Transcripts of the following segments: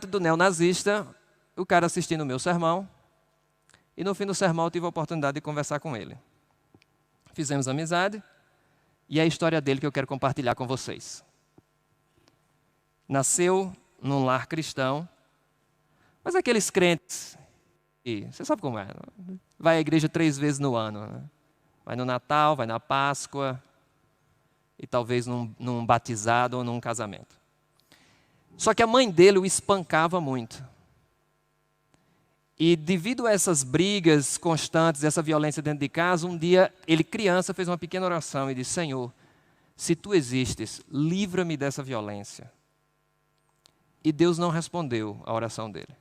do neonazista, o cara assistindo o meu sermão, e no fim do sermão eu tive a oportunidade de conversar com ele. Fizemos amizade, e é a história dele que eu quero compartilhar com vocês. Nasceu num lar cristão, mas aqueles crentes, e você sabe como é, vai à igreja 3 vezes no ano, né? Vai no Natal, vai na Páscoa, e talvez num batizado ou num casamento. Só que a mãe dele o espancava muito. E devido a essas brigas constantes, essa violência dentro de casa, um dia ele, criança, fez uma pequena oração e disse: Senhor, se tu existes, livra-me dessa violência. E Deus não respondeu a oração dele.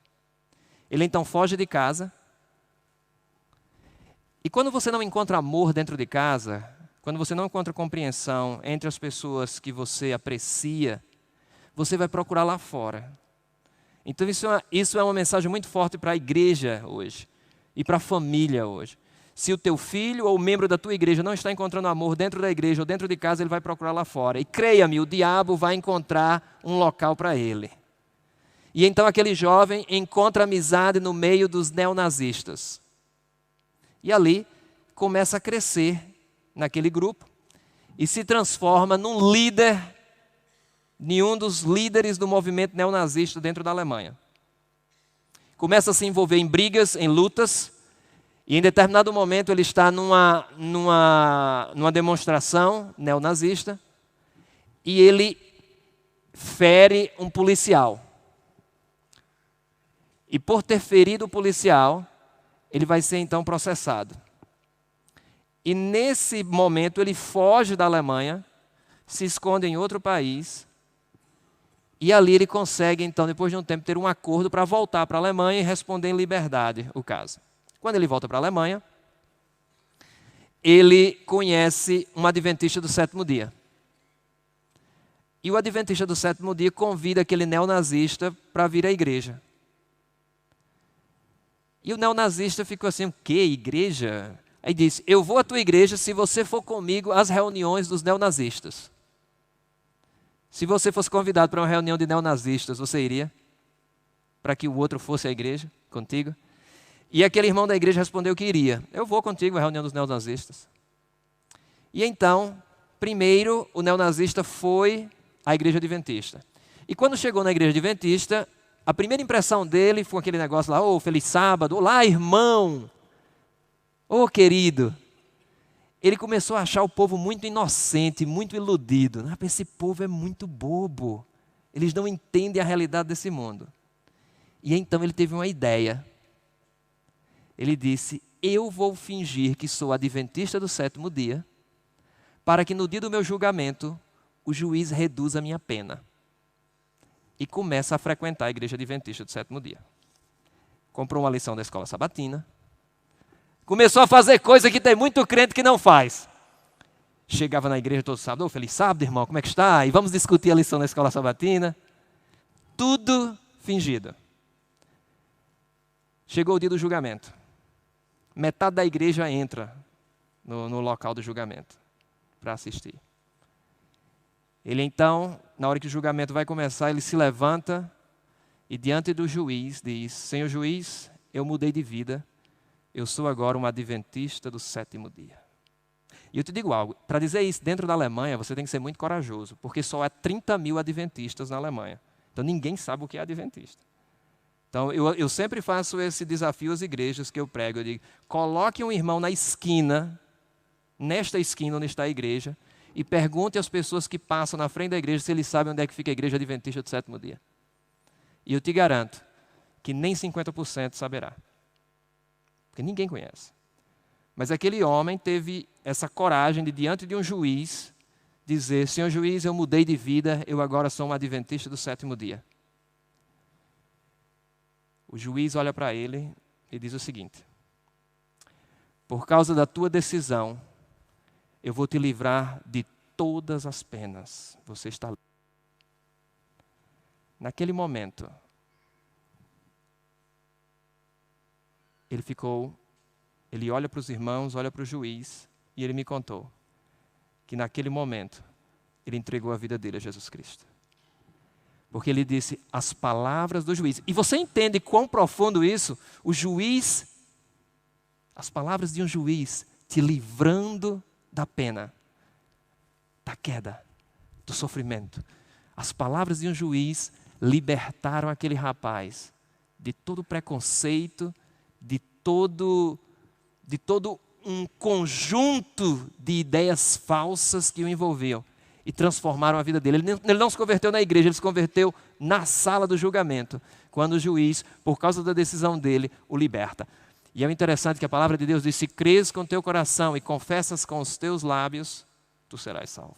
Ele então foge de casa. E quando você não encontra amor dentro de casa, quando você não encontra compreensão entre as pessoas que você aprecia, você vai procurar lá fora. Então isso é uma mensagem muito forte para a igreja hoje e para a família hoje. Se o teu filho ou membro da tua igreja não está encontrando amor dentro da igreja ou dentro de casa, ele vai procurar lá fora. E creia-me, o diabo vai encontrar um local para ele. E então aquele jovem encontra amizade no meio dos neonazistas. E ali começa a crescer naquele grupo e se transforma num líder, de um dos líderes do movimento neonazista dentro da Alemanha. Começa a se envolver em brigas, em lutas, e em determinado momento ele está numa demonstração neonazista e ele fere um policial. E por ter ferido o policial, ele vai ser então processado. E nesse momento ele foge da Alemanha, se esconde em outro país, e ali ele consegue então, depois de um tempo, ter um acordo para voltar para a Alemanha e responder em liberdade o caso. Quando ele volta para a Alemanha, ele conhece um adventista do sétimo dia. E o adventista do sétimo dia convida aquele neonazista para vir à igreja. E o neonazista ficou assim: o quê? Igreja? Aí disse: eu vou à tua igreja se você for comigo às reuniões dos neonazistas. Se você fosse convidado para uma reunião de neonazistas, você iria? Para que o outro fosse à igreja contigo? E aquele irmão da igreja respondeu que iria. Eu vou contigo à reunião dos neonazistas. E então, primeiro, o neonazista foi à igreja adventista. E quando chegou na igreja adventista, a primeira impressão dele foi aquele negócio lá: ô, feliz sábado, olá, irmão, ô, querido. Ele começou a achar o povo muito inocente, muito iludido. Esse povo é muito bobo, eles não entendem a realidade desse mundo. E então ele teve uma ideia. Ele disse: eu vou fingir que sou adventista do sétimo dia, para que no dia do meu julgamento, o juiz reduza a minha pena. E começa a frequentar a igreja adventista do sétimo dia. Comprou uma lição da escola sabatina. Começou a fazer coisa que tem muito crente que não faz. Chegava na igreja todo sábado: ô, feliz sábado, irmão, como é que está? E vamos discutir a lição da escola sabatina. Tudo fingido. Chegou o dia do julgamento. Metade da igreja entra no local do julgamento para assistir. Ele então, na hora que o julgamento vai começar, ele se levanta e diante do juiz diz: Senhor juiz, eu mudei de vida, eu sou agora um adventista do sétimo dia. E eu te digo algo, para dizer isso dentro da Alemanha, você tem que ser muito corajoso, porque só há 30 mil adventistas na Alemanha. Então ninguém sabe o que é adventista. Então eu sempre faço esse desafio às igrejas que eu prego. Eu digo: coloque um irmão na esquina, nesta esquina onde está a igreja, e pergunte às pessoas que passam na frente da igreja se eles sabem onde é que fica a igreja adventista do sétimo dia. E eu te garanto que nem 50% saberá. Porque ninguém conhece. Mas aquele homem teve essa coragem de, diante de um juiz, dizer: Senhor juiz, eu mudei de vida, eu agora sou um adventista do sétimo dia. O juiz olha para ele e diz o seguinte: por causa da tua decisão, eu vou te livrar de todas as penas. Você está livre. Naquele momento, ele olha para os irmãos, olha para o juiz, e ele me contou que naquele momento, ele entregou a vida dele a Jesus Cristo. Porque ele disse as palavras do juiz. E você entende quão profundo isso? O juiz, as palavras de um juiz te livrando da pena, da queda, do sofrimento. As palavras de um juiz libertaram aquele rapaz de todo preconceito, de todo um conjunto de ideias falsas que o envolviam e transformaram a vida dele. Ele não se converteu na igreja, ele se converteu na sala do julgamento, quando o juiz, por causa da decisão dele, o liberta. E é interessante que a palavra de Deus diz: se crês com teu coração e confessas com os teus lábios, tu serás salvo.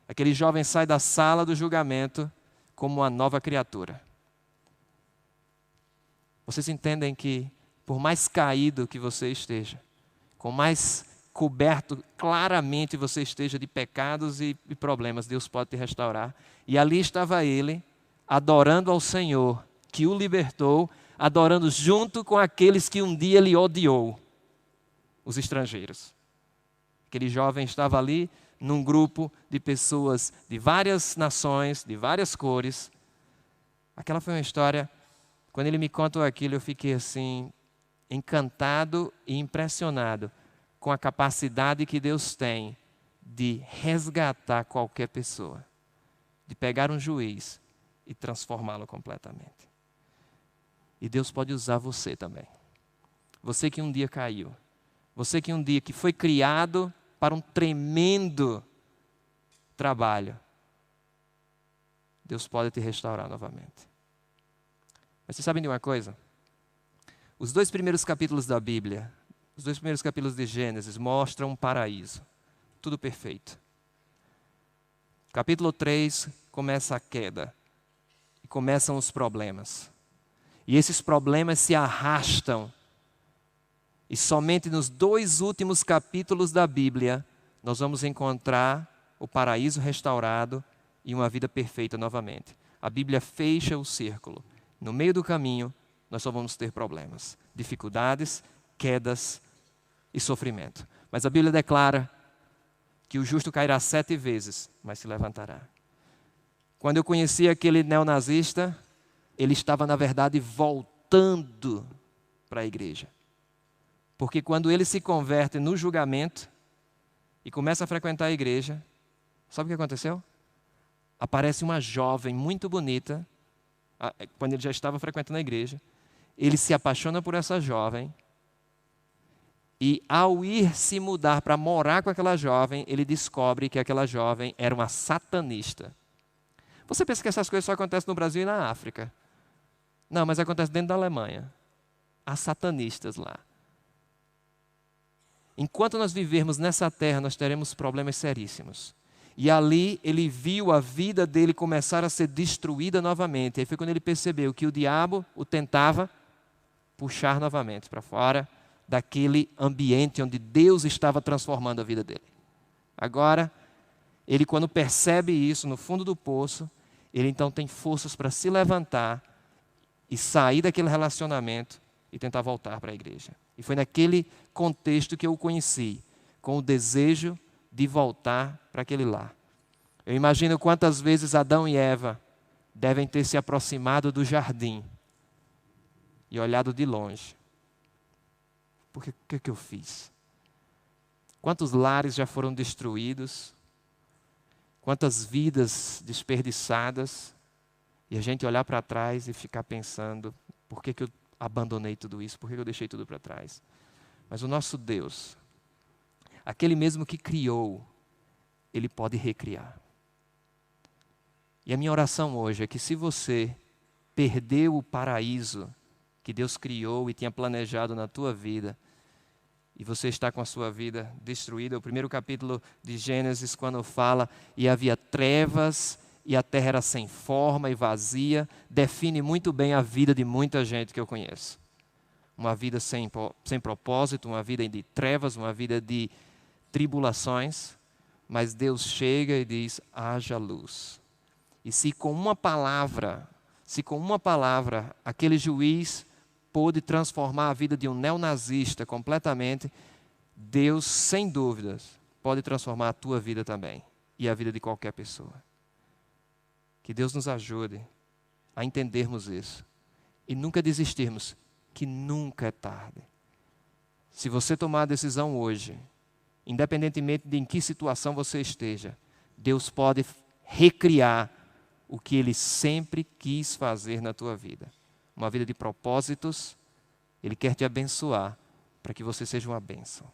Aquele jovem sai da sala do julgamento como uma nova criatura. Vocês entendem que, por mais caído que você esteja, com mais coberto claramente você esteja de pecados e problemas, Deus pode te restaurar. E ali estava ele, adorando ao Senhor, que o libertou, adorando junto com aqueles que um dia ele odiou, os estrangeiros. Aquele jovem estava ali num grupo de pessoas de várias nações, de várias cores. Aquela foi uma história, quando ele me contou aquilo, eu fiquei assim, encantado e impressionado com a capacidade que Deus tem de resgatar qualquer pessoa, de pegar um juiz e transformá-lo completamente. E Deus pode usar você também. Você que um dia caiu, você que um dia que foi criado para um tremendo trabalho, Deus pode te restaurar novamente. Mas vocês sabem de uma coisa? Os 2 primeiros capítulos da Bíblia, os 2 primeiros capítulos de Gênesis mostram um paraíso, tudo perfeito. Capítulo 3 começa a queda e começam os problemas. E esses problemas se arrastam. E somente nos 2 últimos capítulos da Bíblia nós vamos encontrar o paraíso restaurado e uma vida perfeita novamente. A Bíblia fecha o círculo. No meio do caminho, nós só vamos ter problemas, dificuldades, quedas e sofrimento. Mas a Bíblia declara que o justo cairá 7 vezes, mas se levantará. Quando eu conheci aquele neonazista, ele estava, na verdade, voltando para a igreja. Porque quando ele se converte no julgamento e começa a frequentar a igreja, sabe o que aconteceu? Aparece uma jovem muito bonita, quando ele já estava frequentando a igreja, ele se apaixona por essa jovem e, ao ir se mudar para morar com aquela jovem, ele descobre que aquela jovem era uma satanista. Você pensa que essas coisas só acontecem no Brasil e na África? Não, mas acontece dentro da Alemanha. Há satanistas lá. Enquanto nós vivermos nessa terra, nós teremos problemas seríssimos. E ali ele viu a vida dele começar a ser destruída novamente. Aí foi quando ele percebeu que o diabo o tentava puxar novamente para fora daquele ambiente onde Deus estava transformando a vida dele. Agora, ele, quando percebe isso no fundo do poço, ele então tem forças para se levantar e sair daquele relacionamento e tentar voltar para a igreja. E foi naquele contexto que eu o conheci, com o desejo de voltar para aquele lar. Eu imagino quantas vezes Adão e Eva devem ter se aproximado do jardim e olhado de longe. Por que eu fiz? Quantos lares já foram destruídos? Quantas vidas desperdiçadas? E a gente olhar para trás e ficar pensando, por que eu abandonei tudo isso? Por que eu deixei tudo para trás? Mas o nosso Deus, aquele mesmo que criou, Ele pode recriar. E a minha oração hoje é que, se você perdeu o paraíso que Deus criou e tinha planejado na tua vida, e você está com a sua vida destruída, o primeiro capítulo de Gênesis, quando fala, e havia trevas, e a terra era sem forma e vazia, define muito bem a vida de muita gente que eu conheço. Uma vida sem propósito, uma vida de trevas, uma vida de tribulações, mas Deus chega e diz, haja luz. E se com uma palavra, aquele juiz pôde transformar a vida de um neonazista completamente, Deus, sem dúvidas, pode transformar a tua vida também, e a vida de qualquer pessoa. Que Deus nos ajude a entendermos isso e nunca desistirmos, que nunca é tarde. Se você tomar a decisão hoje, independentemente de em que situação você esteja, Deus pode recriar o que Ele sempre quis fazer na tua vida. Uma vida de propósitos. Ele quer te abençoar para que você seja uma bênção.